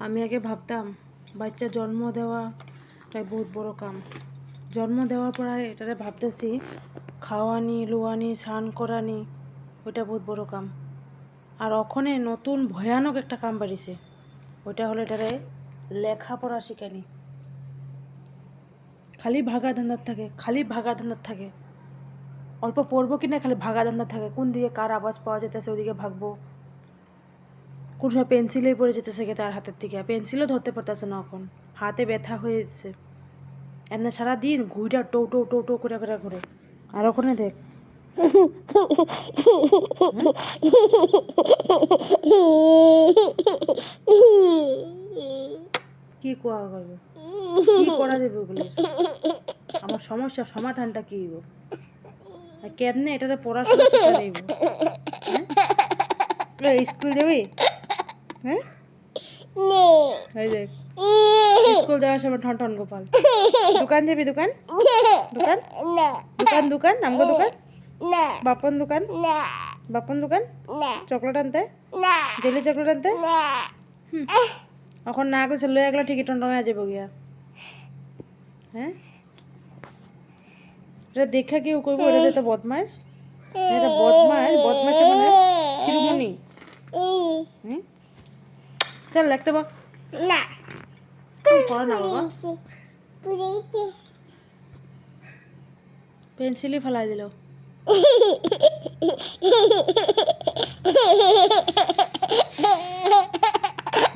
আমি আগে ভাবতাম বাচ্চা জন্ম দেওয়াটাই বহুত বড় কাম। জন্ম দেওয়ার পর এটারে ভাবতেছি খাওয়ানি লুয়ানি স্নান করানি ওইটা বহুত বড় কাম। আর ওখানে নতুন ভয়ানক একটা কাম বাড়িছে, ওইটা হলো এটারে লেখাপড়া শিখানি। খালি ভাগা ধান্দার থাকে, খালি ভাগা ধান্দার থাকে। অল্প পড়বো কিনা খালি ভাগা ধান্দার থাকে, কোন দিকে কার আওয়াজ পাওয়া যেতেছে ওদিকে ভাগবো। কোন সময় পেন্সিলেই পড়ে যেতেছে তার হাতের থেকে, পেন্সিলও ধরতে পারতেছে না, এখন হাতে ব্যথা হয়ে যাচ্ছে। এমনি সারাদিন ঘুইটা টো টো টো টো করে করে ঘুরে। আর ওখানে দেখ কি কোয়া করবে, কি করা যাবে ওগুলো? আমার সমস্যার সমাধানটা কি হইব? কেমনে এটাতে পড়াশোনা শিখা যাইব? হ্যাঁ, স্কুল যাবি? হ্যাঁ, এই দেখ স্কুল যাওয়ার সময় ঠন ঠন গোপাল। দোকান যাবি? দোকান দোকান দোকান দোকান আমগো দোকান, বাপন দোকান, বাপন দোকান চকলেট আনতে, জেলি চকলেট আনতে। এখন না গেছে লয়ে গেলে ঠিকই টন টন যাবো গিয়া। হ্যাঁ, এটা দেখা কেউ কইব এটা তো বদমাস, এটা বদমাস, বদমাসে মানে শিরোমণি। চল লিখতে বল। না পড়া না বাবা, পেন্সিলই ফেলাই দিল।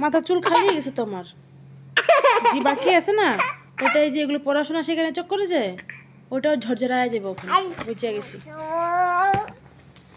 মাথা চুল খালিয়ে গেছে তোমার, যে বাকি আছে না ওটাই যে এগুলো পড়াশোনা সেখানে চক করেছে ওটাও ঝরঝরায় যাবে ওখানে, বুঝে গেছি।